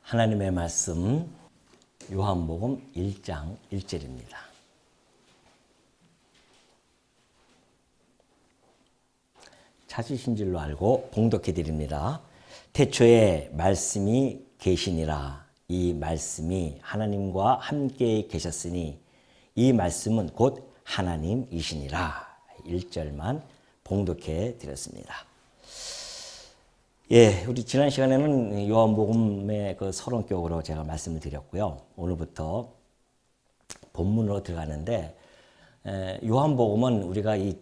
하나님의 말씀 요한복음 1장 1절입니다. 찾으신 줄로 알고 봉독해 드립니다. 태초에 말씀이 계시니라. 이 말씀이 하나님과 함께 계셨으니 이 말씀은 곧 하나님이시니라. 1절만 봉독해 드렸습니다. 예, 우리 지난 시간에는 요한복음의 그 서론격으로 제가 말씀을 드렸고요. 오늘부터 본문으로 들어가는데, 요한복음은 우리가 이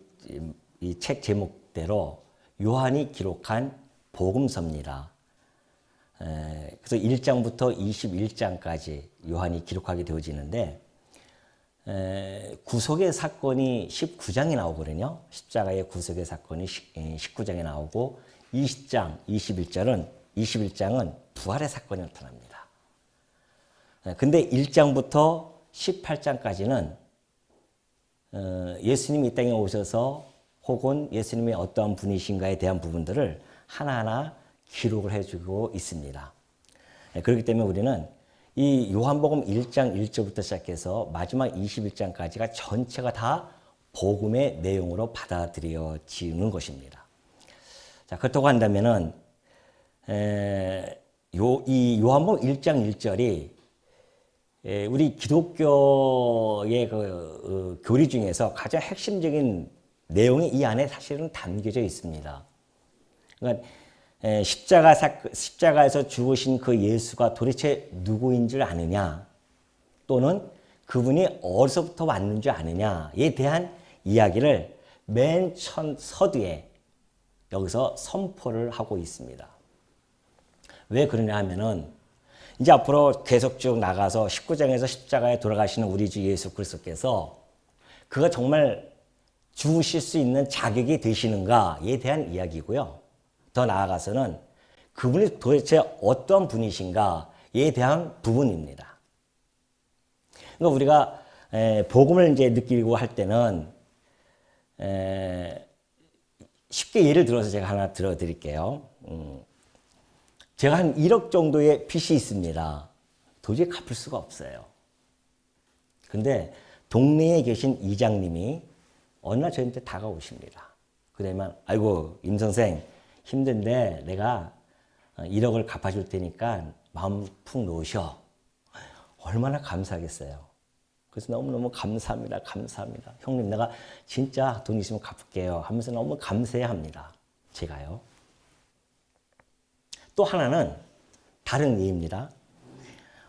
책 제목대로 요한이 기록한 복음서입니다. 그래서 1장부터 21장까지 요한이 기록하게 되어지는데, 구속의 사건이 19장에 나오거든요. 십자가의 구속의 사건이 19장에 나오고 20장, 21장은 부활의 사건이 나타납니다. 근데 1장부터 18장까지는 예수님이 이 땅에 오셔서 혹은 예수님이 어떠한 분이신가에 대한 부분들을 하나하나 기록을 해주고 있습니다. 그렇기 때문에 우리는 이 요한복음 1장 1절부터 시작해서 마지막 21장까지가 전체가 다 복음의 내용으로 받아들여지는 것입니다. 자, 그렇다고 한다면은, 이 요한복음 1장 1절이 우리 기독교의 교리 중에서 가장 핵심적인 내용이 이 안에 사실은 담겨져 있습니다. 그러니까 십자가에서 죽으신 그 예수가 도대체 누구인 줄 아느냐, 또는 그분이 어디서부터 왔는 줄 아느냐에 대한 이야기를 맨 서두에 여기서 선포를 하고 있습니다. 왜 그러냐 하면은 이제 앞으로 계속 쭉 나가서 19장에서 십자가에 돌아가시는 우리 주 예수 그리스도께서 그가 정말 죽으실 수 있는 자격이 되시는가에 대한 이야기고요. 더 나아가서는 그분이 도대체 어떤 분이신가에 대한 부분입니다. 그러니까 우리가 복음을 이제 느끼고 할 때는 쉽게 예를 들어서 제가 하나 들어드릴게요. 제가 한 1억 정도의 빚이 있습니다. 도저히 갚을 수가 없어요. 근데 동네에 계신 이장님이 어느 날 저한테 다가오십니다. 그러면 아이고 임 선생 힘든데 내가 1억을 갚아줄 테니까 마음 푹 놓으셔. 얼마나 감사하겠어요. 그래서 너무너무 감사합니다. 감사합니다. 형님 내가 진짜 돈 있으면 갚을게요 하면서 너무 감사해합니다. 제가요. 또 하나는 다른 예입니다.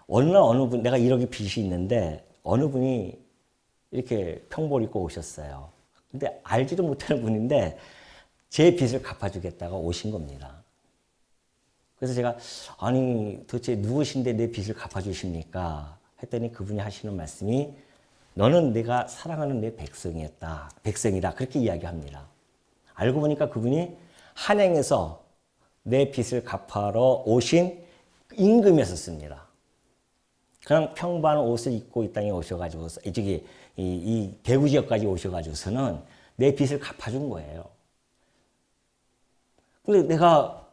어느 날 어느 분, 내가 1억의 빚이 있는데 어느 분이 이렇게 평보를 입고 오셨어요. 근데 알지도 못하는 분인데 제 빚을 갚아주겠다고 오신 겁니다. 그래서 제가 아니 도대체 누구신데 내 빚을 갚아주십니까? 했더니 그분이 하시는 말씀이 너는 내가 사랑하는 내 백성이다. 그렇게 이야기합니다. 알고 보니까 그분이 한양에서 내 빚을 갚아러 오신 임금이었습니다. 그냥 평범한 옷을 입고 이 땅에 오셔가지고 이 대구 지역까지 오셔가지고서는 내 빚을 갚아준 거예요. 근데 내가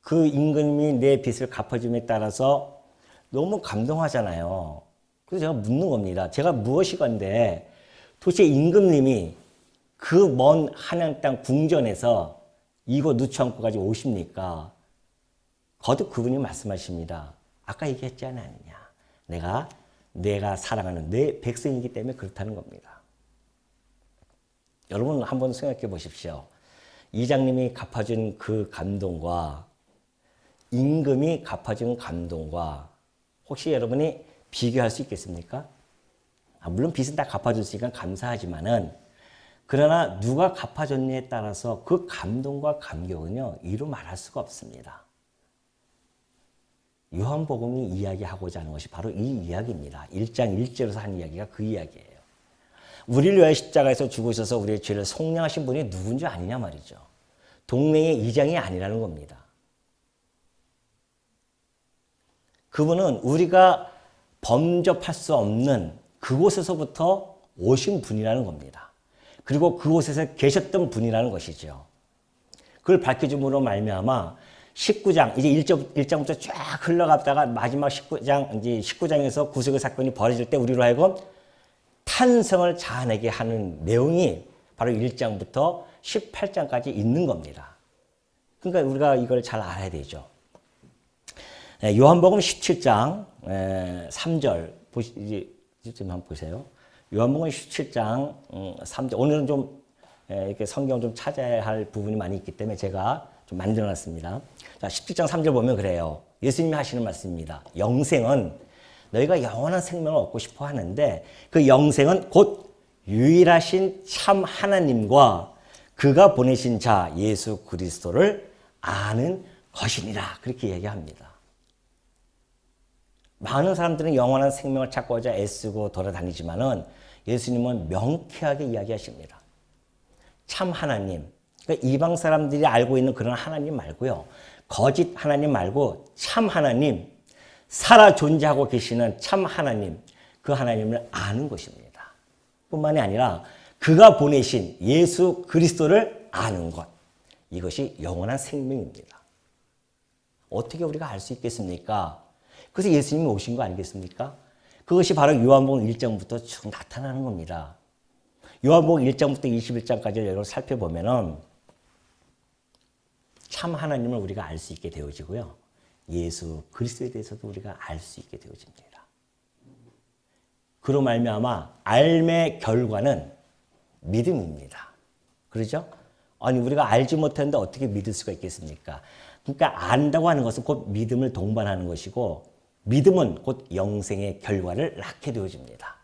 그 임금이 내 빚을 갚아줌에 따라서 너무 감동하잖아요. 그래서 제가 묻는 겁니다. 제가 무엇이건데 도대체 임금님이 그 먼 한양 땅 궁전에서 이거 누추않고까지 오십니까? 거듭 그분이 말씀하십니다. 아까 얘기했지 않았느냐. 내가 사랑하는 내 백성이기 때문에 그렇다는 겁니다. 여러분 한번 생각해 보십시오. 이장님이 갚아준 그 감동과 임금이 갚아준 감동과 혹시 여러분이 비교할 수 있겠습니까? 물론 빚은 다 갚아줬으니까 감사하지만은 그러나 누가 갚아줬냐에 따라서 그 감동과 감격은요 이루 말할 수가 없습니다. 요한복음이 이야기하고자 하는 것이 바로 이 이야기입니다. 1장 1절에서 한 이야기가 그 이야기예요. 우리를 위하여 십자가에서 죽으셔서 우리의 죄를 속량하신 분이 누군지 아니냐 말이죠. 동네의 이장이 아니라는 겁니다. 그분은 우리가 범접할 수 없는 그곳에서부터 오신 분이라는 겁니다. 그리고 그곳에서 계셨던 분이라는 것이죠. 그걸 밝혀줌으로 말미암아 19장, 이제 1장부터 쫙 흘러가다가 마지막 19장, 이제 19장에서 구속의 사건이 벌어질 때 우리로 하여금 탄성을 자아내게 하는 내용이 바로 1장부터 18장까지 있는 겁니다. 그러니까 우리가 이걸 잘 알아야 되죠. 요한복음 17장 3절 좀 한번 보세요. 요한복음 17장 3절. 오늘은 좀 이렇게 성경 좀 찾아야 할 부분이 많이 있기 때문에 제가 좀 만들어놨습니다. 자, 17장 3절 보면 그래요. 예수님이 하시는 말씀입니다. 영생은 너희가 영원한 생명을 얻고 싶어 하는데 그 영생은 곧 유일하신 참 하나님과 그가 보내신 자 예수 그리스도를 아는 것이니라. 그렇게 얘기합니다. 많은 사람들은 영원한 생명을 찾고자 애쓰고 돌아다니지만은 예수님은 명쾌하게 이야기하십니다. 참 하나님, 그러니까 이방 사람들이 알고 있는 그런 하나님 말고요. 거짓 하나님 말고 참 하나님, 살아 존재하고 계시는 참 하나님, 그 하나님을 아는 것입니다. 뿐만이 아니라 그가 보내신 예수 그리스도를 아는 것, 이것이 영원한 생명입니다. 어떻게 우리가 알 수 있겠습니까? 그래서 예수님이 오신 거 아니겠습니까? 그것이 바로 요한복음 1장부터 쭉 나타나는 겁니다. 요한복음 1장부터 21장까지 여러분 살펴보면은 참 하나님을 우리가 알 수 있게 되어지고요. 예수 그리스도에 대해서도 우리가 알 수 있게 되어집니다. 그로 말미암아 알의 결과는 믿음입니다. 그렇죠? 아니 우리가 알지 못했는데 어떻게 믿을 수가 있겠습니까? 그러니까 안다고 하는 것은 곧 믿음을 동반하는 것이고 믿음은 곧 영생의 결과를 낳게 되어집니다.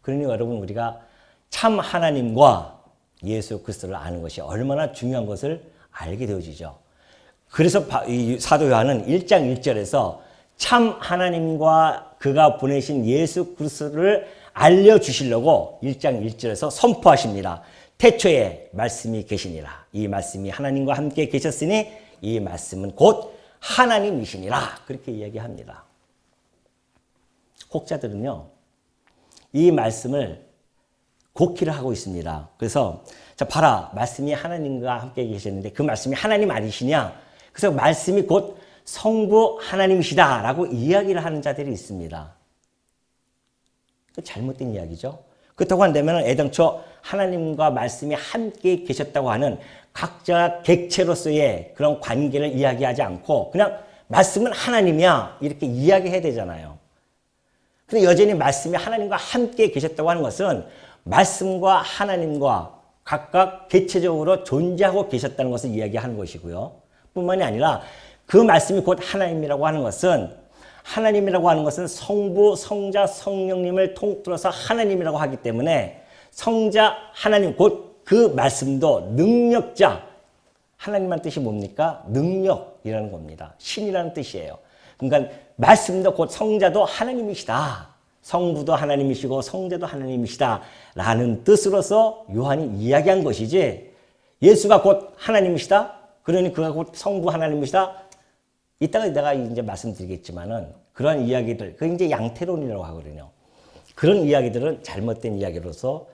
그러니 여러분 우리가 참 하나님과 예수 그리스도를 아는 것이 얼마나 중요한 것을 알게 되어지죠. 그래서 사도 요한은 1장 1절에서 참 하나님과 그가 보내신 예수 그리스도를 알려주시려고 1장 1절에서 선포하십니다. 태초에 말씀이 계시니라. 이 말씀이 하나님과 함께 계셨으니 이 말씀은 곧 하나님이시니라. 그렇게 이야기합니다. 혹자들은요, 이 말씀을 곡기를 하고 있습니다. 그래서 자 봐라, 말씀이 하나님과 함께 계셨는데 그 말씀이 하나님 아니시냐? 그래서 말씀이 곧 성부 하나님이시다라고 이야기를 하는 자들이 있습니다. 잘못된 이야기죠. 그렇다고 한다면 애당초 하나님과 말씀이 함께 계셨다고 하는 각자 객체로서의 그런 관계를 이야기하지 않고 그냥 말씀은 하나님이야 이렇게 이야기해야 되잖아요. 근데 여전히 말씀이 하나님과 함께 계셨다고 하는 것은 말씀과 하나님과 각각 개체적으로 존재하고 계셨다는 것을 이야기하는 것이고요. 뿐만이 아니라 그 말씀이 곧 하나님이라고 하는 것은 성부, 성자, 성령님을 통틀어서 하나님이라고 하기 때문에 성자 하나님 곧 그 말씀도 능력자 하나님이라는 뜻이 뭡니까? 능력이라는 겁니다. 신이라는 뜻이에요. 그러니까 말씀도 곧 성자도 하나님이시다. 성부도 하나님이시고 성자도 하나님이시다 라는 뜻으로서 요한이 이야기한 것이지 예수가 곧 하나님이시다. 그러니 그가 곧 성부 하나님이시다. 이따가 내가 이제 말씀드리겠지만은 그러한 이야기들, 그 이제 양태론이라고 하거든요. 그런 이야기들은 잘못된 이야기로서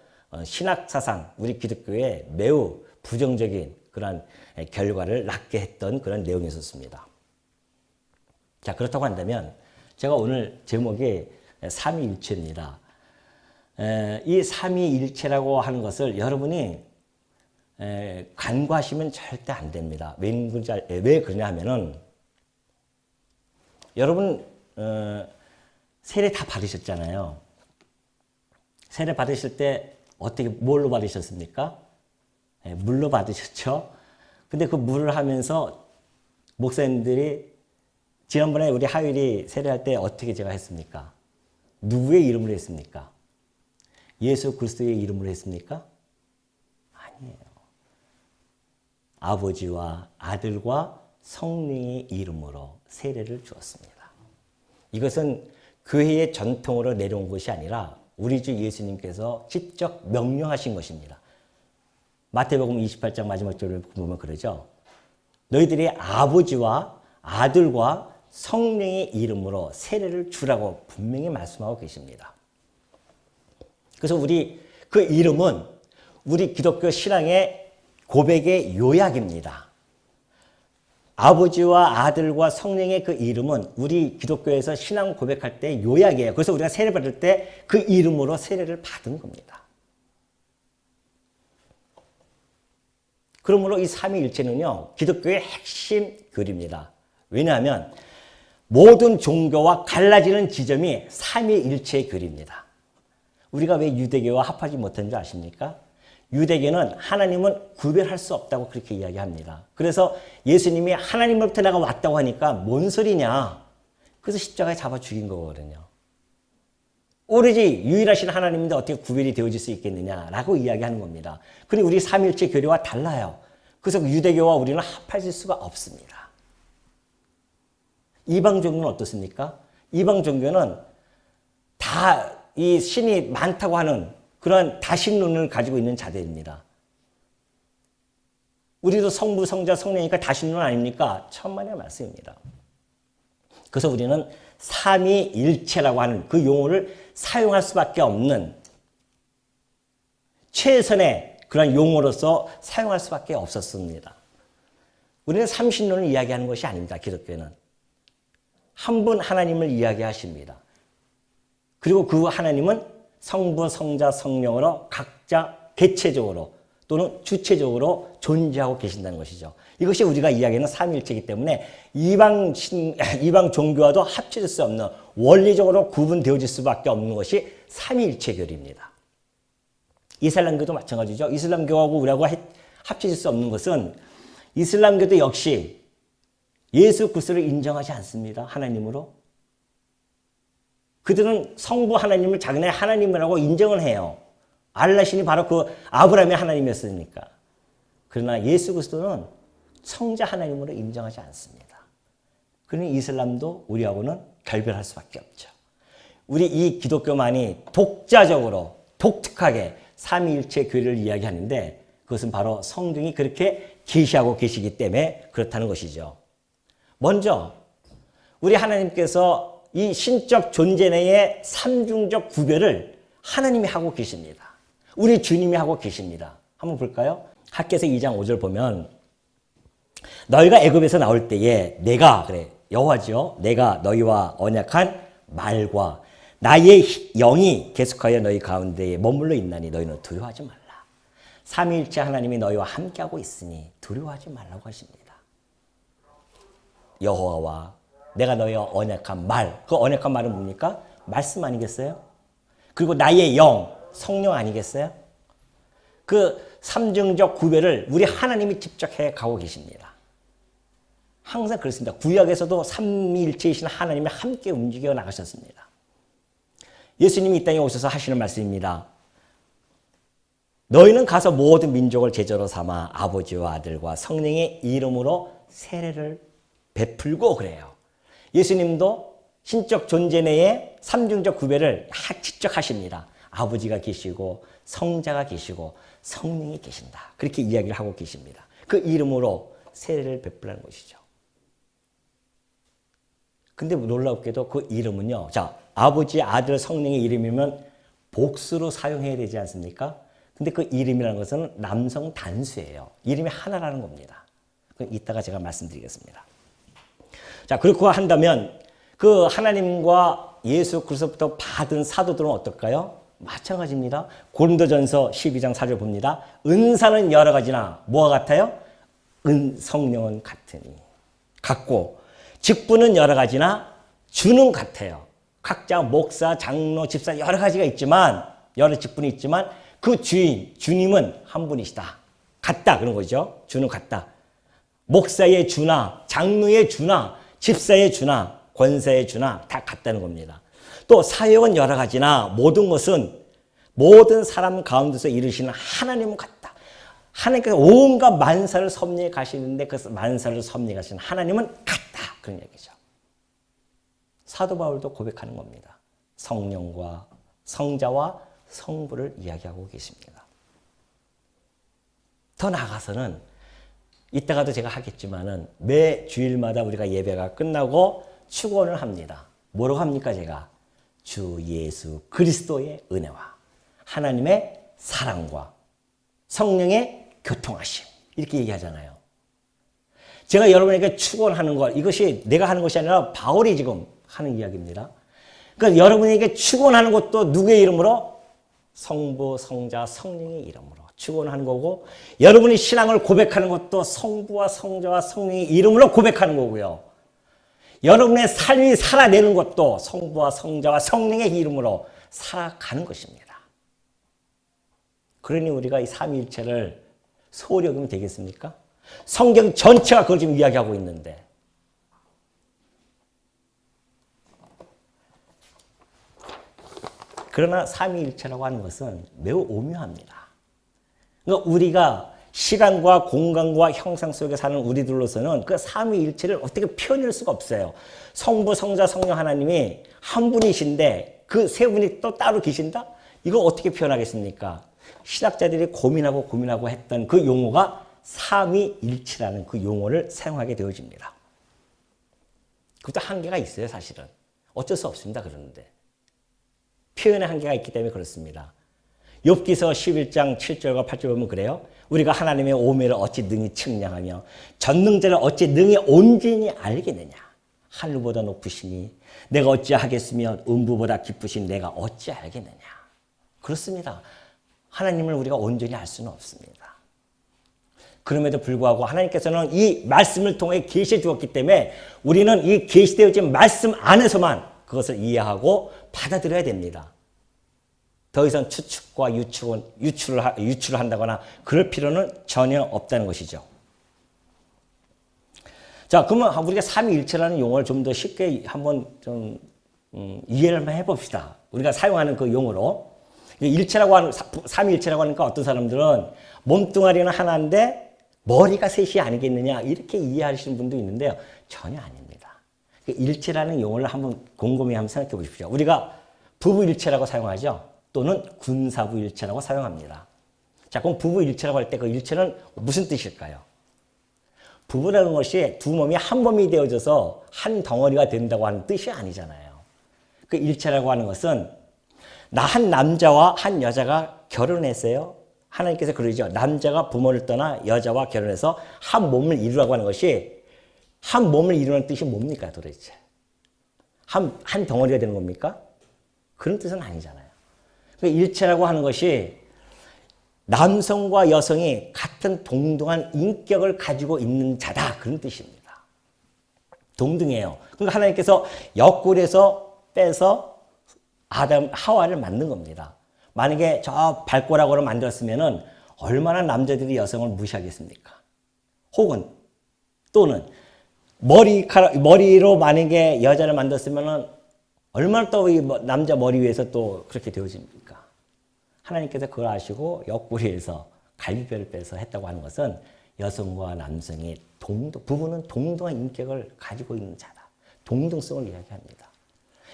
신학 사상, 우리 기독교에 매우 부정적인 그런 결과를 낳게 했던 그런 내용이었습니다. 자, 그렇다고 한다면 제가 오늘 제목이 삼위일체입니다. 이 삼위일체라고 하는 것을 여러분이 간과하시면 절대 안 됩니다. 왜 그러냐 하면은 여러분 세례 다 받으셨잖아요. 세례 받으실 때 어떻게 뭘로 받으셨습니까? 물로 받으셨죠. 근데 그 물을 하면서 목사님들이 지난번에 우리 하율이 세례할 때 어떻게 제가 했습니까? 누구의 이름으로 했습니까? 예수 그리스도의 이름으로 했습니까? 아니에요. 아버지와 아들과 성령의 이름으로 세례를 주었습니다. 이것은 교회의 전통으로 내려온 것이 아니라 우리 주 예수님께서 직접 명령하신 것입니다. 마태복음 28장 마지막 절을 보면 그러죠. 너희들이 아버지와 아들과 성령의 이름으로 세례를 주라고 분명히 말씀하고 계십니다. 그래서 그 이름은 우리 기독교 신앙의 고백의 요약입니다. 아버지와 아들과 성령의 그 이름은 우리 기독교에서 신앙 고백할 때 요약이에요. 그래서 우리가 세례 받을 때 그 이름으로 세례를 받은 겁니다. 그러므로 이 삼위일체는요, 기독교의 핵심 교리입니다. 왜냐하면 모든 종교와 갈라지는 지점이 삼위일체의 교리입니다. 우리가 왜 유대교와 합하지 못한 줄 아십니까? 유대교는 하나님은 구별할 수 없다고 그렇게 이야기합니다. 그래서 예수님이 하나님으로부터 내가 왔다고 하니까 뭔 소리냐? 그래서 십자가에 잡아 죽인 거거든요. 오로지 유일하신 하나님인데 어떻게 구별이 되어질 수 있겠느냐라고 이야기하는 겁니다. 그리고 우리 삼위일체 교리와 달라요. 그래서 유대교와 우리는 합할 수가 없습니다. 이방 종교는 어떻습니까? 이방 종교는 다 이 신이 많다고 하는 그런 다신론을 가지고 있는 자들입니다. 우리도 성부, 성자, 성령이니까 다신론 아닙니까? 천만의 말씀입니다. 그래서 우리는 삼위일체라고 하는 그 용어를 사용할 수밖에 없는 최선의 그런 용어로서 사용할 수밖에 없었습니다. 우리는 삼신론을 이야기하는 것이 아닙니다. 기독교는. 한 분 하나님을 이야기하십니다. 그리고 그 하나님은 성부, 성자, 성령으로 각자 개체적으로 또는 주체적으로 존재하고 계신다는 것이죠. 이것이 우리가 이야기하는 삼위일체이기 때문에 이방 종교와도 합쳐질 수 없는 원리적으로 구분되어질 수밖에 없는 것이 삼위일체 교리입니다. 이슬람교도 마찬가지죠. 이슬람교하고 우리하고 합쳐질 수 없는 것은 이슬람교도 역시 예수 그리스도를 인정하지 않습니다. 하나님으로. 그들은 성부 하나님을 자기네 하나님이라고 인정을 해요. 알라신이 바로 그 아브라함의 하나님이었으니까. 그러나 예수 그리스도는 성자 하나님으로 인정하지 않습니다. 그러니 이슬람도 우리하고는 결별할 수밖에 없죠. 우리 이 기독교만이 독자적으로 독특하게 삼위일체 교리를 이야기하는데 그것은 바로 성경이 그렇게 계시하고 계시기 때문에 그렇다는 것이죠. 먼저 우리 하나님께서 이 신적 존재 내의 삼중적 구별을 하나님이 하고 계십니다. 우리 주님이 하고 계십니다. 한번 볼까요? 학개서 2장 5절 보면 너희가 애굽에서 나올 때에 내가 여호와지요 내가 너희와 언약한 말과 나의 영이 계속하여 너희 가운데에 머물러 있나니 너희는 두려워하지 말라. 삼위일체 하나님이 너희와 함께하고 있으니 두려워하지 말라고 하십니다. 여호와와 내가 너희와 언약한 말, 그 언약한 말은 뭡니까? 말씀 아니겠어요? 그리고 나의 영, 성령 아니겠어요? 그 삼중적 구별을 우리 하나님이 직접 해 가고 계십니다. 항상 그렇습니다. 구약에서도 삼위일체이신 하나님이 함께 움직여 나가셨습니다. 예수님이 이 땅에 오셔서 하시는 말씀입니다. 너희는 가서 모든 민족을 제자로 삼아 아버지와 아들과 성령의 이름으로 세례를 베풀고 그래요. 예수님도 신적 존재 내에 삼중적 구별을 직접 하십니다. 아버지가 계시고 성자가 계시고 성령이 계신다. 그렇게 이야기를 하고 계십니다. 그 이름으로 세례를 베풀라는 것이죠. 근데 놀랍게도 그 이름은요. 자, 아버지, 아들, 성령의 이름이면 복수로 사용해야 되지 않습니까? 근데 그 이름이라는 것은 남성 단수예요. 이름이 하나라는 겁니다. 그럼 이따가 제가 말씀드리겠습니다. 자, 그렇게 한다면 그 하나님과 예수 그리스도부터 받은 사도들은 어떨까요? 마찬가지입니다. 고린도전서 12장 4절 봅니다. 은사는 여러 가지나 뭐가 같아요? 성령은 같고 직분은 여러 가지나 주는 같아요. 각자 목사, 장로, 집사 여러 가지가 있지만 여러 직분이 있지만 그 주님은 한 분이시다. 같다 그런 거죠. 주는 같다. 목사의 주나 장로의 주나 집사의 주나 권사의 주나 다 같다는 겁니다. 또 사역은 여러 가지나 모든 것은 모든 사람 가운데서 이루시는 하나님은 같다. 하나님께서 온갖 만사를 섭리해 가시는데 그 만사를 섭리해 가시는 하나님은 같다. 그런 얘기죠. 사도 바울도 고백하는 겁니다. 성령과 성자와 성부를 이야기하고 계십니다. 더 나아가서는 이따가도 제가 하겠지만은 매 주일마다 우리가 예배가 끝나고 축원을 합니다. 뭐라고 합니까 제가? 주 예수 그리스도의 은혜와 하나님의 사랑과 성령의 교통하심 이렇게 얘기하잖아요. 제가 여러분에게 축원하는 것, 이것이 내가 하는 것이 아니라 바울이 지금 하는 이야기입니다. 그러니까 여러분에게 축원하는 것도 누구의 이름으로? 성부, 성자, 성령의 이름으로 축원하는 거고, 여러분이 신앙을 고백하는 것도 성부와 성자와 성령의 이름으로 고백하는 거고요. 여러분의 삶이 살아내는 것도 성부와 성자와 성령의 이름으로 살아가는 것입니다. 그러니 우리가 이 삼위일체를 소홀히 여기면 되겠습니까? 성경 전체가 그걸 지금 이야기하고 있는데. 그러나 삼위일체라고 하는 것은 매우 오묘합니다. 그러니까 우리가 시간과 공간과 형상 속에 사는 우리들로서는 그 삼위일체를 어떻게 표현할 수가 없어요. 성부, 성자, 성령 하나님이 한 분이신데 그 세 분이 또 따로 계신다? 이걸 어떻게 표현하겠습니까? 신학자들이 고민하고 했던 그 용어가 삼위일체라는 그 용어를 사용하게 되어집니다. 그것도 한계가 있어요, 사실은. 어쩔 수 없습니다, 그러는데. 표현의 한계가 있기 때문에 그렇습니다. 욥기서 11장 7절과 8절 보면 그래요. 우리가 하나님의 오묘를 어찌 능히 측량하며 전능자를 어찌 능히 온전히 알겠느냐. 하늘보다 높으시니 내가 어찌 하겠으며 음부보다 깊으신 내가 어찌 알겠느냐. 그렇습니다. 하나님을 우리가 온전히 알 수는 없습니다. 그럼에도 불구하고 하나님께서는 이 말씀을 통해 계시해 주었기 때문에 우리는 이 계시되어진 말씀 안에서만 그것을 이해하고 받아들여야 됩니다. 더 이상 추측과 유추를 한다거나 그럴 필요는 전혀 없다는 것이죠. 자, 그러면 우리가 삼위일체라는 용어를 좀 더 쉽게 한번 좀 이해를 한번 해봅시다. 우리가 사용하는 그 용어로. 일체라고 하는, 삼위일체라고 하니까 어떤 사람들은 몸뚱아리는 하나인데 머리가 셋이 아니겠느냐 이렇게 이해하시는 분도 있는데요. 전혀 아닙니다. 일체라는 용어를 한번 곰곰이 한번 생각해 보십시오. 우리가 부부일체라고 사용하죠. 또는 군사부일체라고 사용합니다. 자, 그럼 부부일체라고 할 때 그 일체는 무슨 뜻일까요? 부부라는 것이 두 몸이 한 몸이 되어져서 한 덩어리가 된다고 하는 뜻이 아니잖아요. 그 일체라고 하는 것은 한 남자와 한 여자가 결혼했어요. 하나님께서 그러죠. 남자가 부모를 떠나 여자와 결혼해서 한 몸을 이루라고 하는 것이 한 몸을 이루는 뜻이 뭡니까 도대체? 한 덩어리가 되는 겁니까? 그런 뜻은 아니잖아요. 일체라고 하는 것이 남성과 여성이 같은 동등한 인격을 가지고 있는 자다. 그런 뜻입니다. 동등해요. 그러니까 하나님께서 옆구리에서 빼서 하와를 만든 겁니다. 만약에 저 발꼬락으로 만들었으면 얼마나 남자들이 여성을 무시하겠습니까? 혹은 또는 머리로 만약에 여자를 만들었으면 얼마나 또 이 남자 머리 위에서 또 그렇게 되어집니까? 하나님께서 그걸 아시고 옆구리에서 갈비뼈를 빼서 했다고 하는 것은 여성과 남성이 부부는 동등한 인격을 가지고 있는 자다. 동등성을 이야기합니다.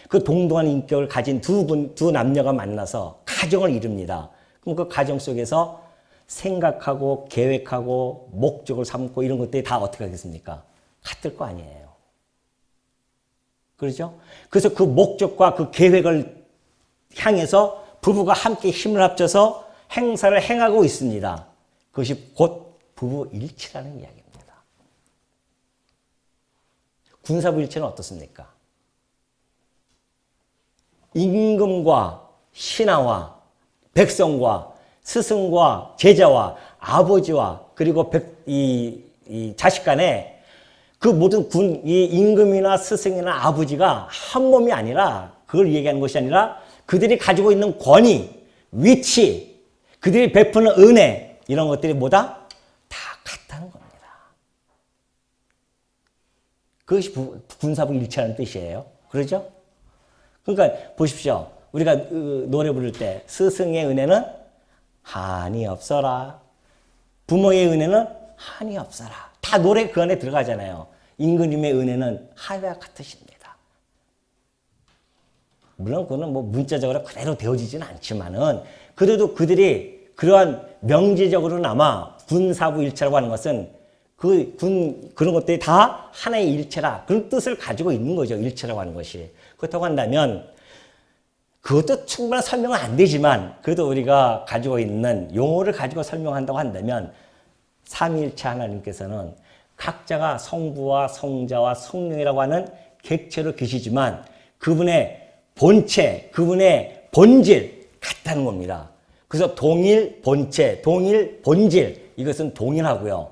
그 동등한 인격을 가진 두 남녀가 만나서 가정을 이룹니다. 그럼 그 가정 속에서 생각하고 계획하고 목적을 삼고 이런 것들이 다 어떻게 하겠습니까? 같을 거 아니에요. 그렇죠? 그래서 그 목적과 그 계획을 향해서 부부가 함께 힘을 합쳐서 행사를 행하고 있습니다. 그것이 곧 부부일체라는 이야기입니다. 군사부일체는 어떻습니까? 임금과 신하와 백성과 스승과 제자와 아버지와 그리고 이 자식 간에 그 모든 이 임금이나 스승이나 아버지가 한 몸이 아니라 그걸 얘기하는 것이 아니라 그들이 가지고 있는 권위, 위치, 그들이 베푸는 은혜 이런 것들이 뭐다? 다 같다는 겁니다. 그것이 군사부 일체라는 뜻이에요. 그러죠? 그러니까 보십시오. 우리가 노래 부를 때 스승의 은혜는 한이 없어라. 부모의 은혜는 한이 없어라. 다 노래 그 안에 들어가잖아요. 임금님의 은혜는 하와 같으십니다. 물론 그거는 뭐 문자적으로 그대로 되어지지는 않지만은 그래도 그들이 그러한 명제적으로나마 군사부일체라고 하는 것은 그런 것들이 다 하나의 일체라 그런 뜻을 가지고 있는 거죠. 일체라고 하는 것이. 그렇다고 한다면 그것도 충분한 설명은 안 되지만 그래도 우리가 가지고 있는 용어를 가지고 설명한다고 한다면 삼위일체 하나님께서는 각자가 성부와 성자와 성령이라고 하는 객체로 계시지만 그분의 본체, 그분의 본질 같다는 겁니다. 그래서 동일 본체, 동일 본질, 이것은 동일하고요.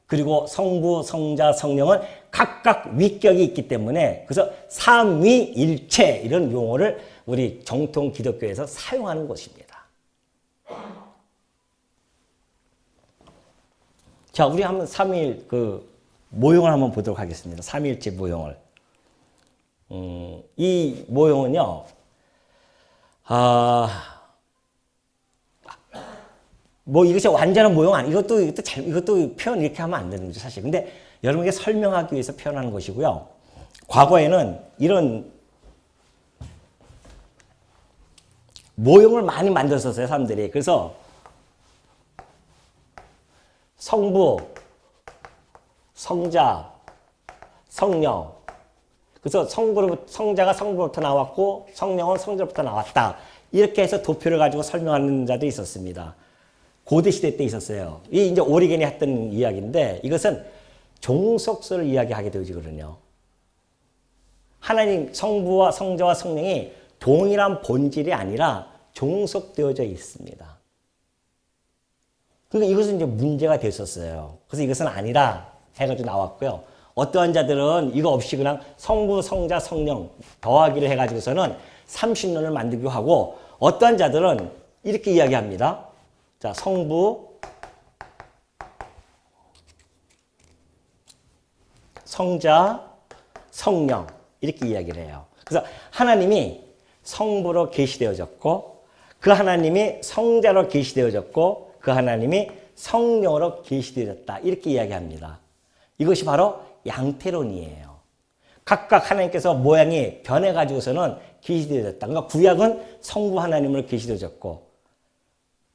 그리고 성부, 성자, 성령은 각각 위격이 있기 때문에 그래서 삼위일체 이런 용어를 우리 정통 기독교에서 사용하는 것입니다. 자, 우리 한번 삼위일 모형을 한번 보도록 하겠습니다. 삼위일체 모형을. 이 모형은요, 이것이 완전한 모형 이것도 표현 이렇게 하면 안 되는 거죠, 사실. 근데 여러분에게 설명하기 위해서 표현하는 것이고요. 과거에는 이런 모형을 많이 만들었었어요, 사람들이. 그래서 성부, 성자, 성령. 그래서 성자가 성부로부터 나왔고 성령은 성자로부터 나왔다. 이렇게 해서 도표를 가지고 설명하는 자도 있었습니다. 고대 시대 때 있었어요. 이 이제 오리겐이 했던 이야기인데 이것은 종속설을 이야기하게 되어지거든요. 하나님 성부와 성자와 성령이 동일한 본질이 아니라 종속되어져 있습니다. 그러니까 이것은 이제 문제가 됐었어요. 그래서 이것은 아니라 해가지고 나왔고요. 어떠한 자들은 이거 없이 그냥 성부, 성자, 성령 더하기를 해가지고서는 30년을 만들기도 하고 어떠한 자들은 이렇게 이야기합니다. 자, 성부, 성자, 성령 이렇게 이야기를 해요. 그래서 하나님이 성부로 계시되어졌고 그 하나님이 성자로 계시되어졌고 그 하나님이 성령으로 계시되어졌다. 이렇게 이야기합니다. 이것이 바로 양태론이에요. 각각 하나님께서 모양이 변해가지고서는 계시되어졌다. 그러니까 구약은 성부 하나님으로 계시되어졌고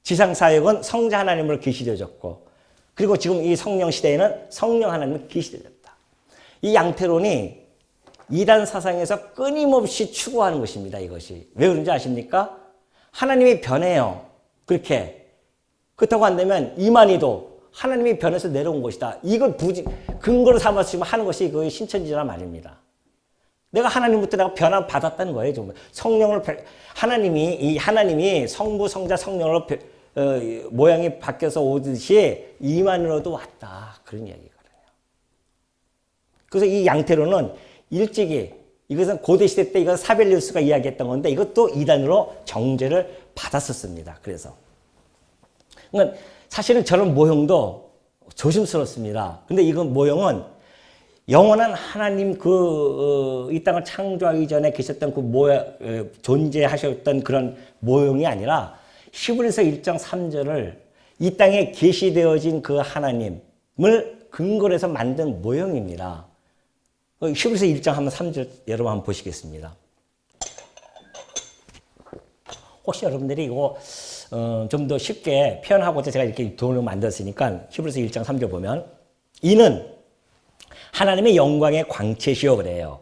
지상사역은 성자 하나님으로 계시되어졌고 그리고 지금 이 성령 시대에는 성령 하나님으로 계시되어졌다. 이 양태론이 이단 사상에서 끊임없이 추구하는 것입니다. 이것이. 왜 그런지 아십니까? 하나님이 변해요. 그렇다고 한다면 이만희도 하나님이 변해서 내려온 것이다. 이걸 근거로 삼아서 지금 하는 것이 그 신천지란 말입니다. 내가 하나님부터 내가 변화 받았다는 거예요. 정말. 하나님이 성부, 성자, 성령으로 모양이 바뀌어서 오듯이 이만으로도 왔다. 그런 이야기거든요. 그래서 이 양태로는 일찍이 이것은 고대 시대 때 이건 사벨리우스가 이야기했던 건데 이것도 이단으로 정죄를 받았었습니다. 그래서 그러니까 사실은 저런 모형도 조심스럽습니다. 근데 이건 모형은 영원한 하나님 이 땅을 창조하기 전에 계셨던 그 존재하셨던 그런 모형이 아니라 히브리서 1장 3절을 이 땅에 계시되어진 그 하나님을 근거로 해서 만든 모형입니다. 히브리서 1장 한번 3절 여러분 한번 보시겠습니다. 혹시 여러분들이 이거 좀 더 쉽게 표현하고자 제가 이렇게 도움을 만들었으니까 히브리서 1장 3절 보면 이는 하나님의 영광의 광채시요 그래요.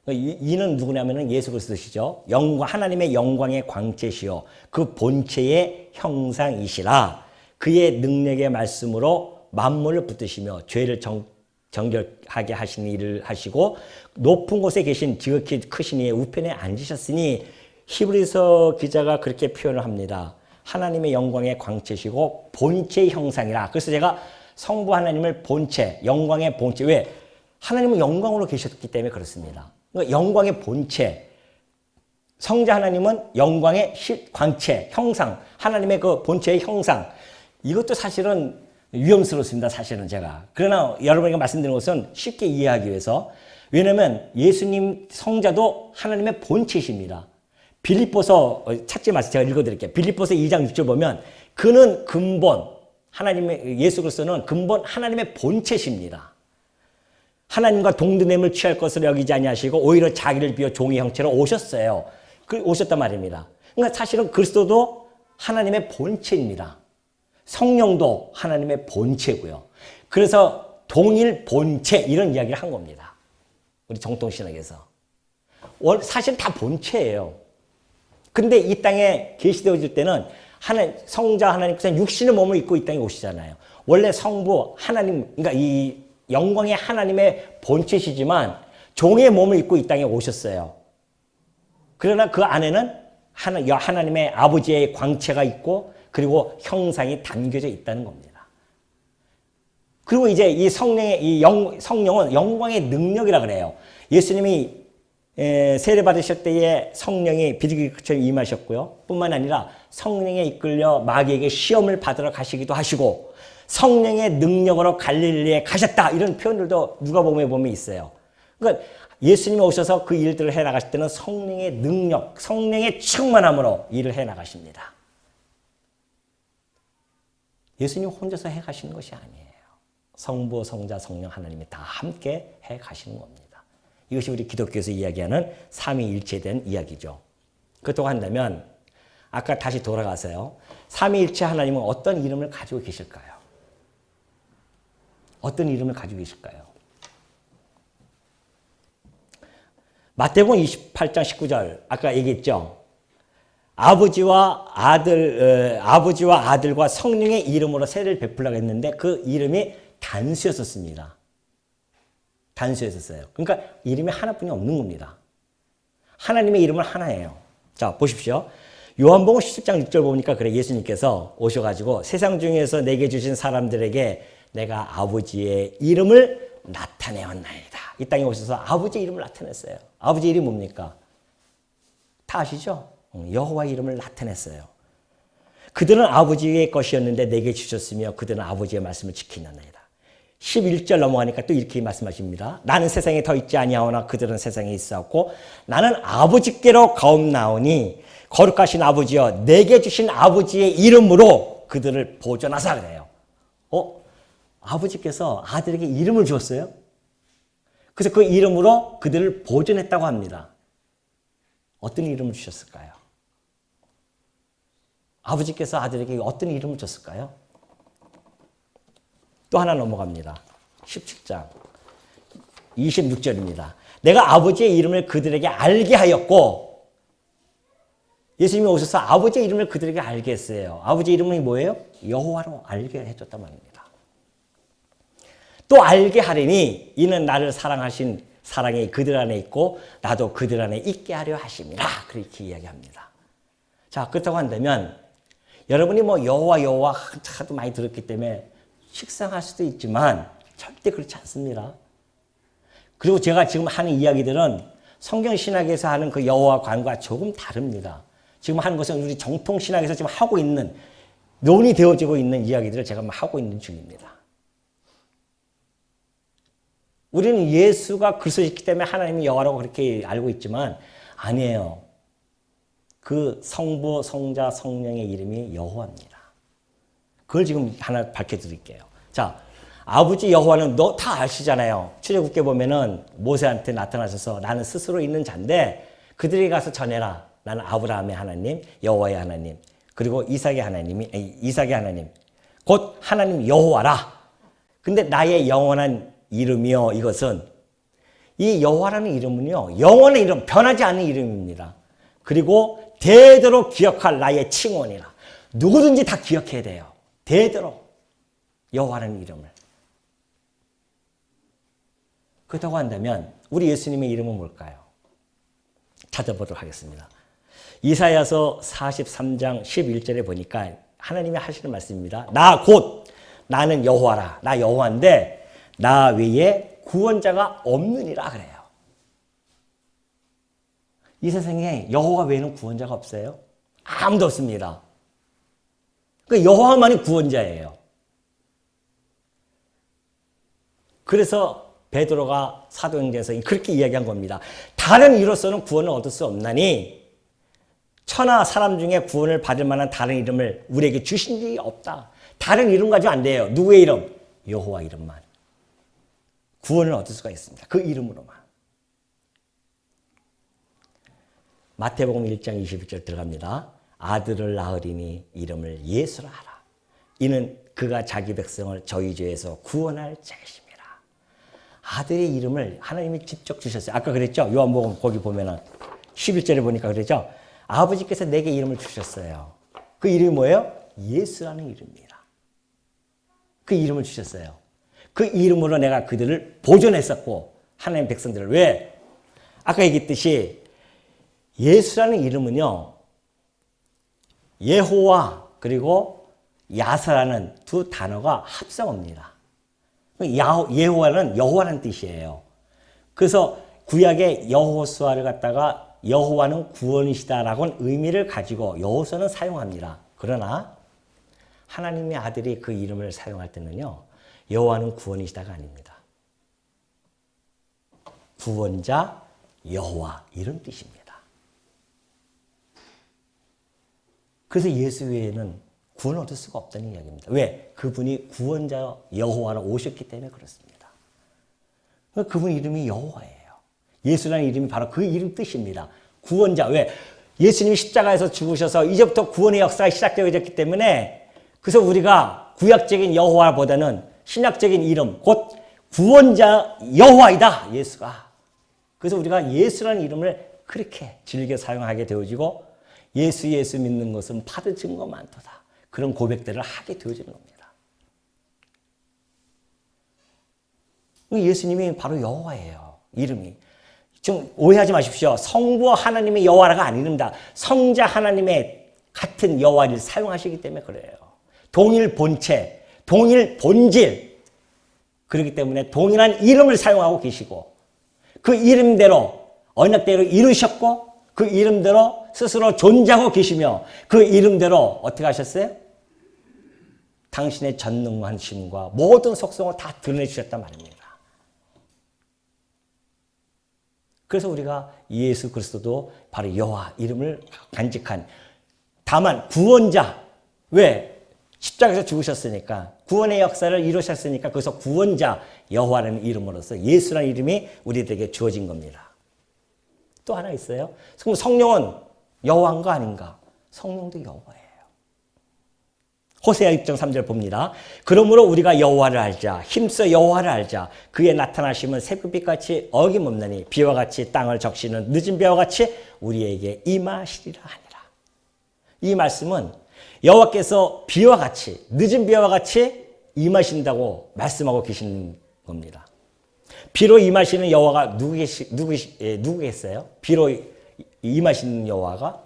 이는 누구냐면은 예수 그리스도시죠. 하나님의 영광의 광채시요 그 본체의 형상이시라. 그의 능력의 말씀으로 만물을 붙드시며 죄를 정결하게 하시는 일을 하시고 높은 곳에 계신 지극히 크신 이의 우편에 앉으셨으니 히브리서 기자가 그렇게 표현을 합니다. 하나님의 영광의 광채시고 본체의 형상이라. 그래서 제가 성부 하나님을 본체, 영광의 본체. 왜? 하나님은 영광으로 계셨기 때문에 그렇습니다. 그러니까 영광의 본체. 성자 하나님은 영광의 광채, 형상. 하나님의 그 본체의 형상. 이것도 사실은 위험스럽습니다. 사실은 제가. 그러나 여러분에게 말씀드리는 것은 쉽게 이해하기 위해서. 왜냐하면 예수님 성자도 하나님의 본체이십니다. 빌립보서 찾지 마세요. 제가 읽어드릴게요. 빌립보서 2장 6절 보면 그는 근본, 예수 그리스도는 근본 하나님의 본체십니다. 하나님과 동등됨을 취할 것을 여기지 아니하시고 오히려 자기를 비워 종의 형체로 오셨어요. 오셨단 말입니다. 그러니까 사실은 그리스도도 하나님의 본체입니다. 성령도 하나님의 본체고요. 그래서 동일 본체 이런 이야기를 한 겁니다. 우리 정통신학에서. 사실 다 본체예요. 근데 이 땅에 계시되어질 때는 성자 하나님께서 육신의 몸을 입고 이 땅에 오시잖아요. 원래 성부 하나님, 그러니까 이 영광의 하나님의 본체시지만 종의 몸을 입고 이 땅에 오셨어요. 그러나 그 안에는 하나님의 아버지의 광채가 있고 그리고 형상이 담겨져 있다는 겁니다. 그리고 이제 이 성령은 영광의 능력이라 그래요. 예수님이 세례 받으실 때에 성령이 비둘기처럼 임하셨고요. 뿐만 아니라 성령에 이끌려 마귀에게 시험을 받으러 가시기도 하시고 성령의 능력으로 갈릴리에 가셨다. 이런 표현들도 누가복음에 보면 있어요. 그러니까 예수님이 오셔서 그 일들을 해 나가실 때는 성령의 능력, 성령의 충만함으로 일을 해 나가십니다. 예수님 혼자서 해 가시는 것이 아니에요. 성부, 성자, 성령 하나님이 다 함께 해 가시는 겁니다. 이것이 우리 기독교에서 이야기하는 삼위일체에 대한 이야기죠. 그렇다고 한다면 아까 다시 돌아가서요. 삼위일체 하나님은 어떤 이름을 가지고 계실까요? 어떤 이름을 가지고 계실까요? 마태복음 28장 19절 아까 얘기했죠. 아버지와 아들과 성령의 이름으로 세례를 베풀라고 했는데 그 이름이 단수였었습니다. 단수였었어요. 그러니까 이름이 하나뿐이 없는 겁니다. 하나님의 이름은 하나예요. 자, 보십시오. 요한복음 17장 6절 보니까 그래 예수님께서 오셔가지고 세상 중에서 내게 주신 사람들에게 내가 아버지의 이름을 나타내었나이다. 이 땅에 오셔서 아버지의 이름을 나타냈어요. 아버지 이름이 뭡니까? 다 아시죠? 여호와 이름을 나타냈어요. 그들은 아버지의 것이었는데 내게 주셨으며 그들은 아버지의 말씀을 지키나이다. 11절 넘어가니까 또 이렇게 말씀하십니다. 나는 세상에 더 있지 아니하오나 그들은 세상에 있었고 나는 아버지께로 가옵나오니 거룩하신 아버지여 내게 주신 아버지의 이름으로 그들을 보존하사 그래요. 아버지께서 아들에게 이름을 주었어요. 그래서 그 이름으로 그들을 보존했다고 합니다. 어떤 이름을 주셨을까요? 아버지께서 아들에게 어떤 이름을 줬을까요? 또 하나 넘어갑니다. 17장 26절입니다. 내가 아버지의 이름을 그들에게 알게 하였고 예수님이 오셔서 아버지의 이름을 그들에게 알게 했어요. 아버지의 이름이 뭐예요? 여호와로 알게 해줬단 말입니다. 또 알게 하리니 이는 나를 사랑하신 사랑이 그들 안에 있고 나도 그들 안에 있게 하려 하심이라. 그렇게 이야기합니다. 자, 그렇다고 한다면 여러분이 뭐 여호와 하도 많이 들었기 때문에 식상할 수도 있지만 절대 그렇지 않습니다. 그리고 제가 지금 하는 이야기들은 성경신학에서 하는 그 여호와관과 조금 다릅니다. 지금 하는 것은 우리 정통신학에서 지금 하고 있는 논의되어지고 있는 이야기들을 제가 하고 있는 중입니다. 우리는 예수가 그리스도이기 때문에 하나님이 여호와라고 그렇게 알고 있지만 아니에요. 그 성부, 성자, 성령의 이름이 여호와입니다. 그걸 지금 하나 밝혀드릴게요. 자, 아버지 여호와는 너 다 아시잖아요. 출애굽기에 보면은 모세한테 나타나셔서 나는 스스로 있는 자인데 그들에게 가서 전해라. 나는 아브라함의 하나님, 여호와의 하나님, 그리고 이삭의 하나님, 곧 하나님 여호와라. 근데 나의 영원한 이름이요. 이것은 이 여호와라는 이름은요. 영원의 이름, 변하지 않는 이름입니다. 그리고 대대로 기억할 나의 칭원이라. 누구든지 다 기억해야 돼요. 대대로 여호와라는 이름을. 그렇다고 한다면 우리 예수님의 이름은 뭘까요? 찾아보도록 하겠습니다. 이사야서 43장 11절에 보니까 하나님이 하시는 말씀입니다. 나는 여호와라. 나 여호와인데 나 외에 구원자가 없느니라 그래요. 이 세상에 여호와 외에는 구원자가 없어요? 아무도 없습니다. 그 여호와만이 구원자예요. 그래서 베드로가 사도행전에서 그렇게 이야기한 겁니다. 다른 이로서는 구원을 얻을 수 없나니 천하 사람 중에 구원을 받을 만한 다른 이름을 우리에게 주신 적이 없다. 다른 이름 가지고 안 돼요. 누구의 이름? 여호와 이름만. 구원을 얻을 수가 있습니다. 그 이름으로만. 마태복음 1장 21절 들어갑니다. 아들을 낳으리니 이름을 예수라 하라. 이는 그가 자기 백성을 저희 죄에서 구원할 자이심이라. 아들의 이름을 하나님이 직접 주셨어요. 아까 그랬죠? 요한복음 거기 보면은 11절에 보니까 그랬죠? 아버지께서 내게 이름을 주셨어요. 그 이름이 뭐예요? 예수라는 이름입니다. 그 이름을 주셨어요. 그 이름으로 내가 그들을 보존했었고 하나님 백성들을 왜? 아까 얘기했듯이 예수라는 이름은요. 예호와 그리고 야사라는 두 단어가 합성어입니다. 예호와는 여호와라는 뜻이에요. 그래서 구약의 여호수아를 갖다가 여호와는 구원이시다라고는 의미를 가지고 여호수아는 사용합니다. 그러나 하나님의 아들이 그 이름을 사용할 때는요. 여호와는 구원이시다가 아닙니다. 구원자 여호와 이런 뜻입니다. 그래서 예수 외에는 구원 얻을 수가 없다는 이야기입니다. 왜? 그분이 구원자 여호와로 오셨기 때문에 그렇습니다. 그분 이름이 여호와예요. 예수라는 이름이 바로 그 이름 뜻입니다. 구원자. 왜? 예수님이 십자가에서 죽으셔서 이제부터 구원의 역사가 시작되어졌기 때문에 그래서 우리가 구약적인 여호와보다는 신약적인 이름 곧 구원자 여호와이다. 예수가. 그래서 우리가 예수라는 이름을 그렇게 즐겨 사용하게 되어지고 예수 믿는 것은 받을 증거 많도다. 그런 고백들을 하게 되어지는 겁니다. 예수님이 바로 여호와예요. 이름이. 좀 오해하지 마십시오. 성부 하나님의 여호와가 아닙니다. 성자 하나님의 같은 여호와를 사용하시기 때문에 그래요. 동일 본체, 동일 본질. 그렇기 때문에 동일한 이름을 사용하고 계시고 그 이름대로 언약대로 이루셨고 그 이름대로 스스로 존재하고 계시며 그 이름대로 어떻게 하셨어요? 당신의 전능하심과 모든 속성을 다 드러내주셨단 말입니다. 그래서 우리가 예수 그리스도도 바로 여호와 이름을 간직한 다만 구원자. 왜? 십자가에서 죽으셨으니까 구원의 역사를 이루셨으니까 그래서 구원자 여호와라는 이름으로서 예수라는 이름이 우리들에게 주어진 겁니다. 또 하나 있어요. 그럼 성령은 여호와인 거 아닌가? 성령도 여호와예요. 호세아 6장 3절 봅니다. 그러므로 우리가 여호와를 알자. 힘써 여호와를 알자. 그의 나타나심은 새벽빛같이 어김없나니 비와 같이 땅을 적시는 늦은 비와 같이 우리에게 임하시리라 하니라. 이 말씀은 여호와께서 비와 같이 늦은 비와 같이 임하신다고 말씀하고 계시는 겁니다. 비로 임하시는 여호와가 누구겠어요? 비로 임하시는 여호와가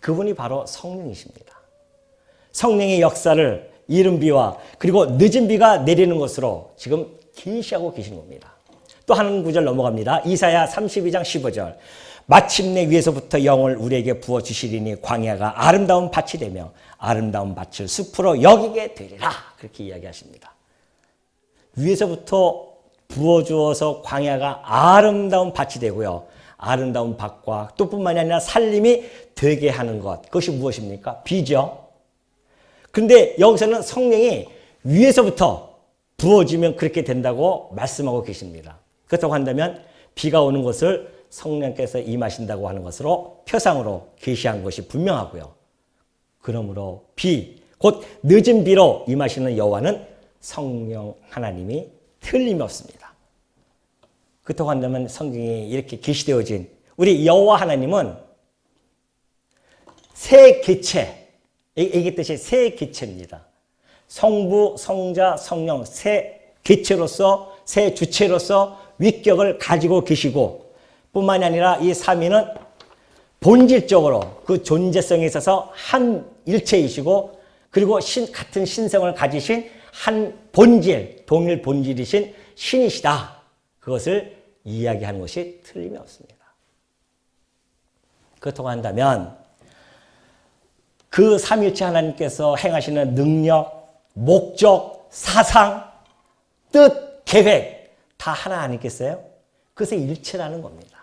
그분이 바로 성령이십니다. 성령의 역사를 이른 비와 그리고 늦은 비가 내리는 것으로 지금 계시하고 계신 겁니다. 또 한 구절 넘어갑니다. 이사야 32장 15절. 마침내 위에서부터 영을 우리에게 부어주시리니 광야가 아름다운 밭이 되며 아름다운 밭을 숲으로 여기게 되리라. 그렇게 이야기하십니다. 위에서부터 부어주어서 광야가 아름다운 밭이 되고요. 아름다운 밭과 또 뿐만이 아니라 살림이 되게 하는 것. 그것이 무엇입니까? 비죠. 그런데 여기서는 성령이 위에서부터 부어지면 그렇게 된다고 말씀하고 계십니다. 그렇다고 한다면 비가 오는 것을 성령께서 임하신다고 하는 것으로 표상으로 계시한 것이 분명하고요. 그러므로 비, 곧 늦은 비로 임하시는 여호와는 성령 하나님이 틀림이 없습니다. 그렇다고 한다면 성경에 이렇게 계시되어진 우리 여호와 하나님은 세 개체, 이게 뜻이 세 개체입니다. 성부, 성자, 성령 세 개체로서 세 주체로서 위격을 가지고 계시고 뿐만이 아니라 이 삼위는 본질적으로 그 존재성에 있어서 한 일체이시고 그리고 같은 신성을 가지신 한 본질, 동일 본질이신 신이시다. 그것을 이야기하는 것이 틀림이 없습니다. 그렇다고 한다면 그 삼일체 하나님께서 행하시는 능력, 목적, 사상, 뜻, 계획 다 하나 아니겠어요? 그것이 일체라는 겁니다.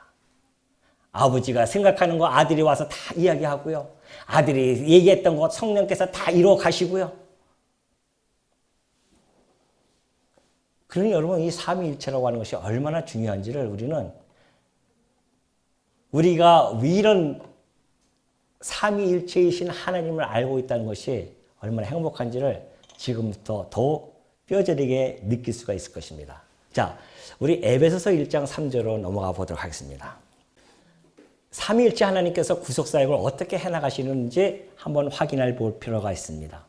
아버지가 생각하는 거 아들이 와서 다 이야기하고요. 아들이 얘기했던 거 성령께서 다 이루어 가시고요. 그러니 여러분 이 삼위일체라고 하는 것이 얼마나 중요한지를 우리가 이런 삼위일체이신 하나님을 알고 있다는 것이 얼마나 행복한지를 지금부터 더 뼈저리게 느낄 수가 있을 것입니다. 자, 우리 에베소서 1장 3절로 넘어가 보도록 하겠습니다. 삼위일체 하나님께서 구속사역을 어떻게 해나가시는지 한번 확인해 볼 필요가 있습니다.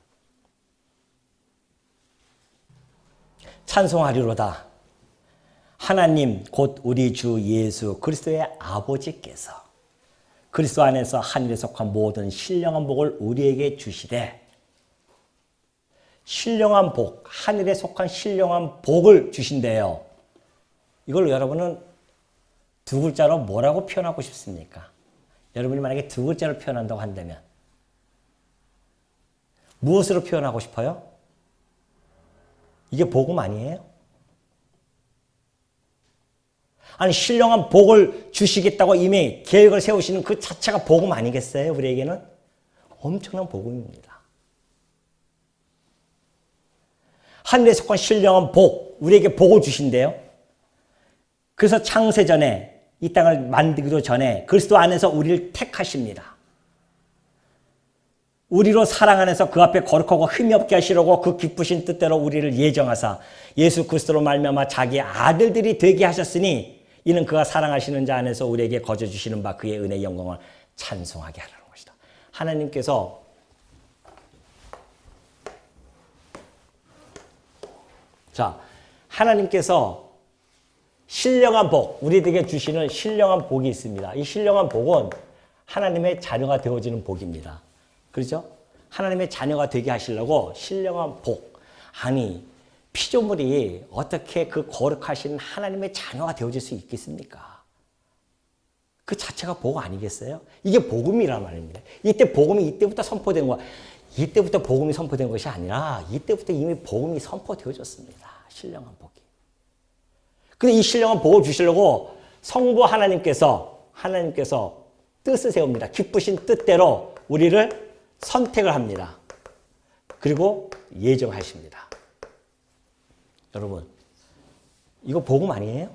찬송하리로다. 하나님 곧 우리 주 예수 그리스도의 아버지께서 그리스도 안에서 하늘에 속한 모든 신령한 복을 우리에게 주시되, 신령한 복, 하늘에 속한 신령한 복을 주신대요. 이걸 여러분은 두 글자로 뭐라고 표현하고 싶습니까? 여러분이 만약에 두 글자로 표현한다고 한다면 무엇으로 표현하고 싶어요? 이게 복음 아니에요? 아니, 신령한 복을 주시겠다고 이미 계획을 세우시는 그 자체가 복음 아니겠어요? 우리에게는 엄청난 복음입니다. 하늘에 속한 신령한 복, 우리에게 복을 주신대요. 그래서 창세전에, 이 땅을 만들기도 전에 그리스도 안에서 우리를 택하십니다. 우리로 사랑 안에서 그 앞에 거룩하고 흠이 없게 하시려고 그 기쁘신 뜻대로 우리를 예정하사 예수 그리스도로 말미암아 자기의 아들들이 되게 하셨으니, 이는 그가 사랑하시는 자 안에서 우리에게 거저 주시는 바 그의 은혜의 영광을 찬송하게 하라는 것이다. 하나님께서 하나님께서 신령한 복, 우리에게 주시는 신령한 복이 있습니다. 이 신령한 복은 하나님의 자녀가 되어지는 복입니다. 그렇죠? 하나님의 자녀가 되게 하시려고 신령한 복. 아니, 피조물이 어떻게 그 거룩하신 하나님의 자녀가 되어질 수 있겠습니까? 그 자체가 복 아니겠어요? 이게 복음이란 말입니다. 이때 복음이 이때부터 선포된 거야. 이때부터 복음이 선포된 것이 아니라 이때부터 이미 복음이 선포되어졌습니다. 신령한 복이. 근데 이 신령한 복을 주시려고 성부 하나님께서 뜻을 세웁니다. 기쁘신 뜻대로 우리를 선택을 합니다. 그리고 예정하십니다. 여러분, 이거 복음 아니에요?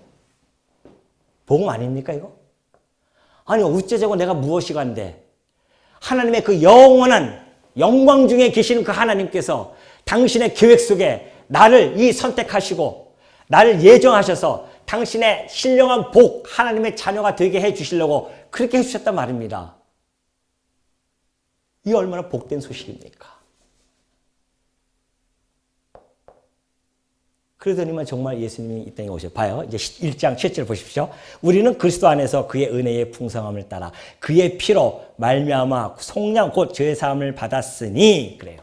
복음 아닙니까, 이거? 아니, 어째저고 내가 무엇이 간데 하나님의 그 영원한 영광 중에 계시는 그 하나님께서 당신의 계획 속에 나를 선택하시고 나를 예정하셔서 당신의 신령한 복, 하나님의 자녀가 되게 해 주시려고 그렇게 해 주셨단 말입니다. 이 얼마나 복된 소식입니까? 그러더니만 정말 예수님이 이 땅에 오셔. 봐요. 이제 1장 7절 보십시오. 우리는 그리스도 안에서 그의 은혜의 풍성함을 따라 그의 피로 말미암아 속량 곧 죄 사함을 받았으니, 그래요.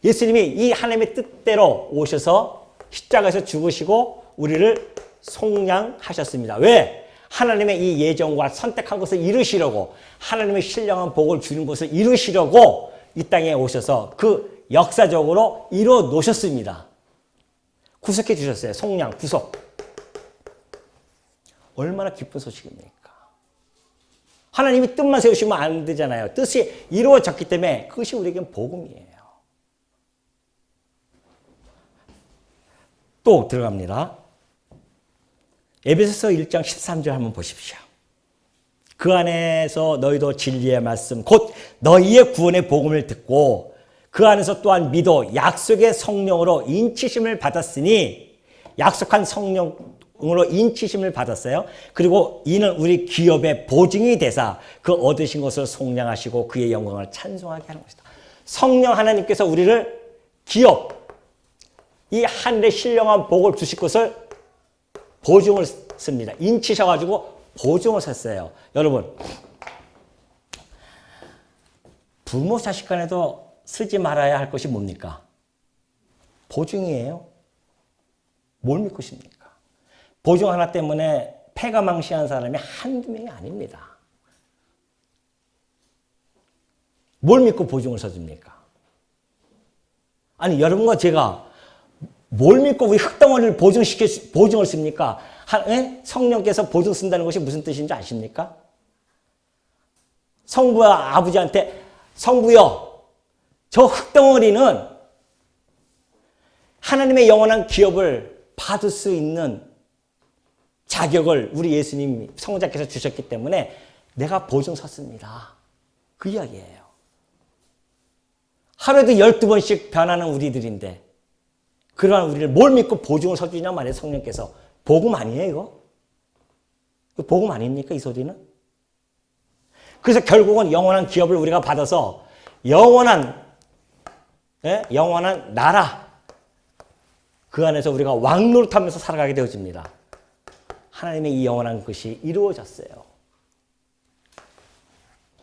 예수님이 이 하나님의 뜻대로 오셔서 십자가에서 죽으시고 우리를 속량하셨습니다. 왜? 하나님의 이 예정과 선택한 것을 이루시려고, 하나님의 신령한 복을 주는 것을 이루시려고 이 땅에 오셔서 그 역사적으로 이루어 놓으셨습니다. 구속해 주셨어요. 속량, 구속. 얼마나 기쁜 소식입니까? 하나님이 뜻만 세우시면 안 되잖아요. 뜻이 이루어졌기 때문에 그것이 우리에겐 복음이에요. 또 들어갑니다. 에베소서 1장 13절 한번 보십시오. 그 안에서 너희도 진리의 말씀 곧 너희의 구원의 복음을 듣고 그 안에서 또한 믿어 약속의 성령으로 인치심을 받았으니, 약속한 성령으로 인치심을 받았어요. 그리고 이는 우리 기업의 보증이 되사 그 얻으신 것을 속량하시고 그의 영광을 찬송하게 하는 것이다. 성령 하나님께서 우리를 기업, 이 하늘의 신령한 복을 주실 것을 보증을 씁니다. 인치셔가지고 보증을 샀어요. 여러분, 부모 자식 간에도 쓰지 말아야 할 것이 뭡니까? 보증이에요. 뭘 믿고 싶습니까? 보증 하나 때문에 패가 망신한 사람이 한두 명이 아닙니다. 뭘 믿고 보증을 써줍니까? 아니, 여러분과 제가 뭘 믿고 우리 흙덩어리를 보증을 씁니까? 성령께서 보증 쓴다는 것이 무슨 뜻인지 아십니까? 성부와 아버지한테, 성부여, 저 흙덩어리는 하나님의 영원한 기업을 받을 수 있는 자격을 우리 예수님 성자께서 주셨기 때문에 내가 보증 섰습니다. 그 이야기예요. 하루에도 12번씩 변하는 우리들인데 그러한 우리를 뭘 믿고 보증을 서주냐 말이에요. 성령께서. 복음 아니에요, 이거? 복음 아닙니까, 이 소리는? 그래서 결국은 영원한 기업을 우리가 받아서 영원한 나라, 그 안에서 우리가 왕노릇하면서 살아가게 되어집니다. 하나님의 이 영원한 것이 이루어졌어요.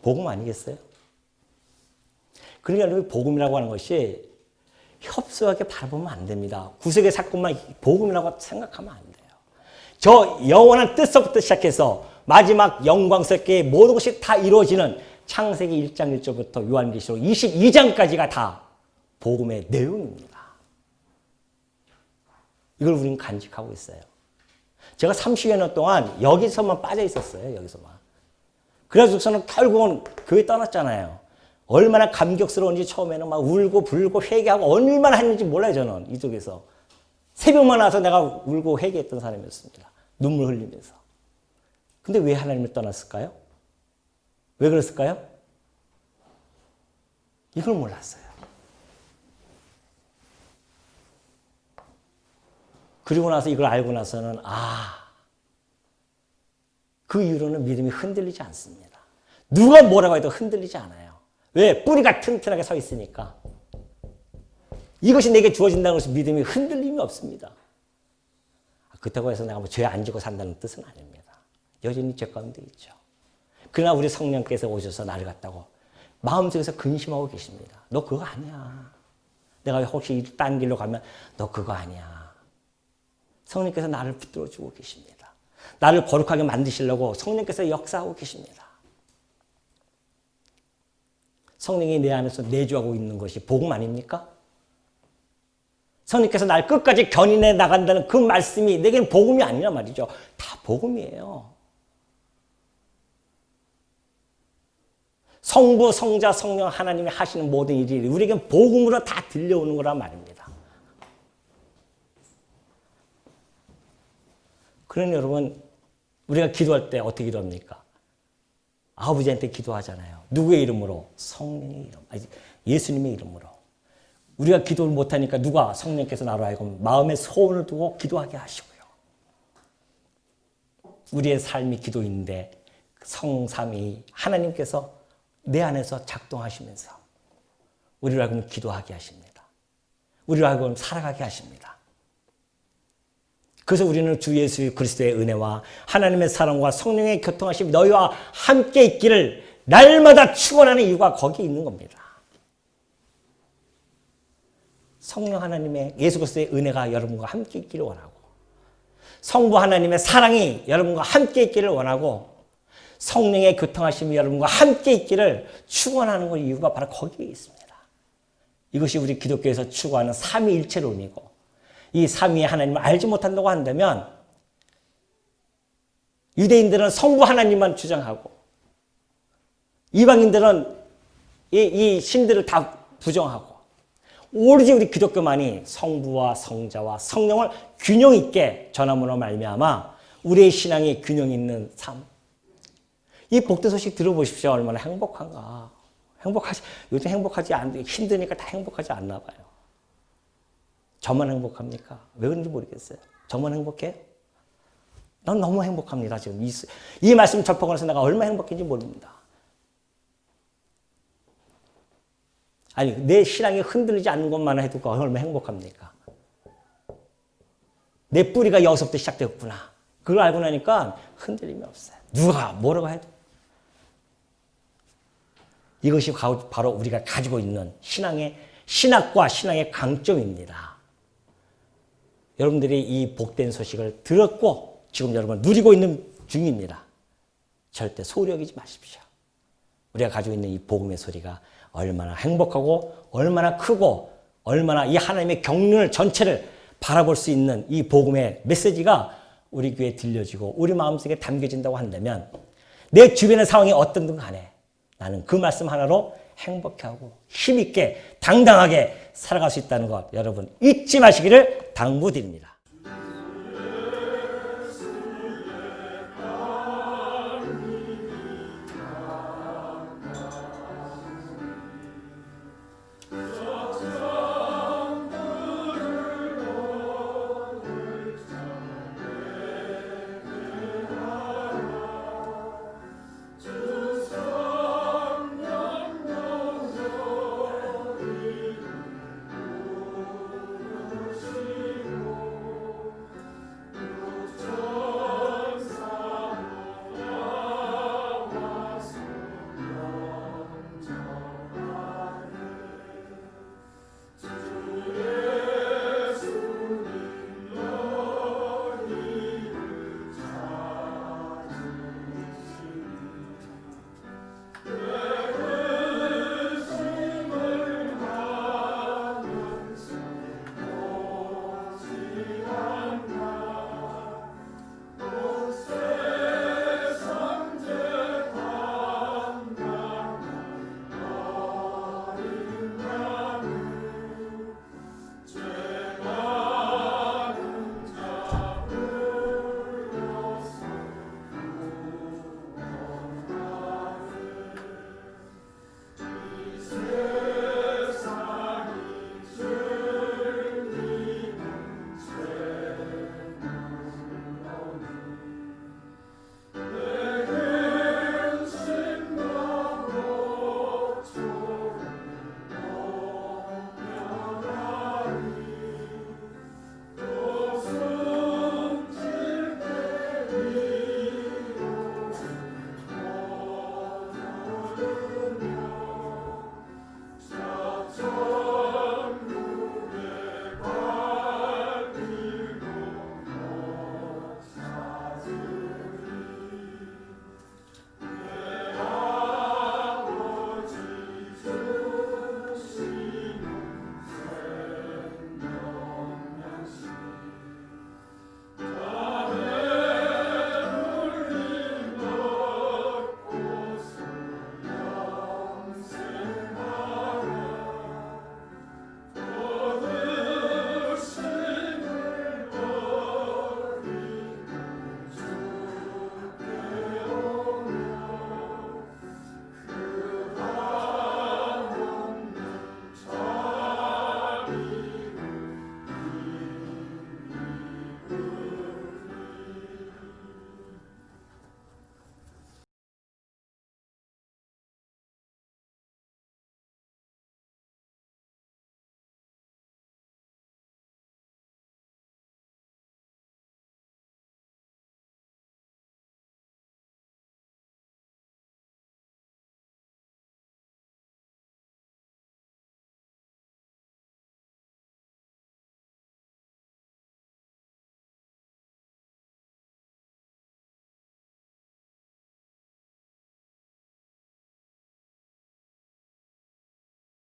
복음 아니겠어요? 그러니까 우리 복음이라고 하는 것이 협소하게 바라보면 안 됩니다. 구속의 사건만 복음이라고 생각하면 안 돼요. 저 영원한 뜻서부터 시작해서 마지막 영광스럽게 모든 것이 다 이루어지는 창세기 1장 1절부터 요한계시록 22장까지가 다 복음의 내용입니다. 이걸 우리는 간직하고 있어요. 제가 30여 년 동안 여기서만 빠져 있었어요. 여기서만. 그래서 저는 결국은 교회 떠났잖아요. 얼마나 감격스러운지 처음에는 막 울고 불고 회개하고 얼마나 했는지 몰라요. 저는 이쪽에서. 새벽만 와서 내가 울고 회개했던 사람이었습니다. 눈물 흘리면서. 근데 왜 하나님을 떠났을까요? 왜 그랬을까요? 이걸 몰랐어요. 그리고 나서 이걸 알고 나서는 그 이후로는 믿음이 흔들리지 않습니다. 누가 뭐라고 해도 흔들리지 않아요. 왜? 뿌리가 튼튼하게 서 있으니까. 이것이 내게 주어진다는 것이 믿음이 흔들림이 없습니다. 그렇다고 해서 내가 뭐 죄 안 지고 산다는 뜻은 아닙니다. 여전히 죄 가운데 있죠. 그러나 우리 성령께서 오셔서 나를 갖다고 마음속에서 근심하고 계십니다. 너 그거 아니야. 내가 혹시 딴 길로 가면 너 그거 아니야. 성령께서 나를 붙들어주고 계십니다. 나를 거룩하게 만드시려고 성령께서 역사하고 계십니다. 성령이 내 안에서 내주하고 있는 것이 복음 아닙니까? 성령께서 날 끝까지 견인해 나간다는 그 말씀이 내게는 복음이 아니란 말이죠. 다 복음이에요. 성부, 성자, 성령 하나님이 하시는 모든 일이 우리에겐 복음으로 다 들려오는 거란 말입니다. 그러니 여러분, 우리가 기도할 때 어떻게 기도합니까? 아버지한테 기도하잖아요. 누구의 이름으로? 성령의 이름, 예수님의 이름으로. 우리가 기도를 못하니까 누가? 성령께서 나로 하여금 마음에 소원을 두고 기도하게 하시고요. 우리의 삶이 기도인데 성삼위 하나님께서 내 안에서 작동하시면서 우리를 하여금 기도하게 하십니다. 우리를 하여금 살아가게 하십니다. 그래서 우리는 주 예수 그리스도의 은혜와 하나님의 사랑과 성령의 교통하심이 너희와 함께 있기를 날마다 축원하는 이유가 거기에 있는 겁니다. 성령 하나님의 예수 그리스도의 은혜가 여러분과 함께 있기를 원하고 성부 하나님의 사랑이 여러분과 함께 있기를 원하고 성령의 교통하심이 여러분과 함께 있기를 축원하는 그 이유가 바로 거기에 있습니다. 이것이 우리 기독교에서 추구하는 삼위일체론이고 이 삼위의 하나님을 알지 못한다고 한다면 유대인들은 성부 하나님만 주장하고 이방인들은 이 신들을 다 부정하고 오로지 우리 기독교만이 성부와 성자와 성령을 균형 있게 전함으로 말미암아 우리의 신앙이 균형 있는 삶. 이 복된 소식 들어보십시오. 얼마나 행복한가. 요즘 행복하지 않, 힘드니까 다 행복하지 않나 봐요. 저만 행복합니까? 왜 그런지 모르겠어요. 저만 행복해요? 난 너무 행복합니다. 지금 이 말씀 접하고 나서 내가 얼마나 행복한지 모릅니다. 아니, 내 신앙이 흔들리지 않는 것만 해도 얼마나 행복합니까? 내 뿌리가 여기서부터 시작되었구나. 그걸 알고 나니까 흔들림이 없어요. 누가 뭐라고 해도. 이것이 바로 우리가 가지고 있는 신학과 신앙의 강점입니다. 여러분들이 이 복된 소식을 들었고 지금 여러분 누리고 있는 중입니다. 절대 소홀히 여기지 마십시오. 우리가 가지고 있는 이 복음의 소리가 얼마나 행복하고 얼마나 크고 얼마나 이 하나님의 경륜을 전체를 바라볼 수 있는 이 복음의 메시지가 우리 귀에 들려지고 우리 마음속에 담겨진다고 한다면 내 주변의 상황이 어떤든 간에 나는 그 말씀 하나로 행복해하고 힘있게 당당하게 살아갈 수 있다는 것 여러분 잊지 마시기를 당부드립니다.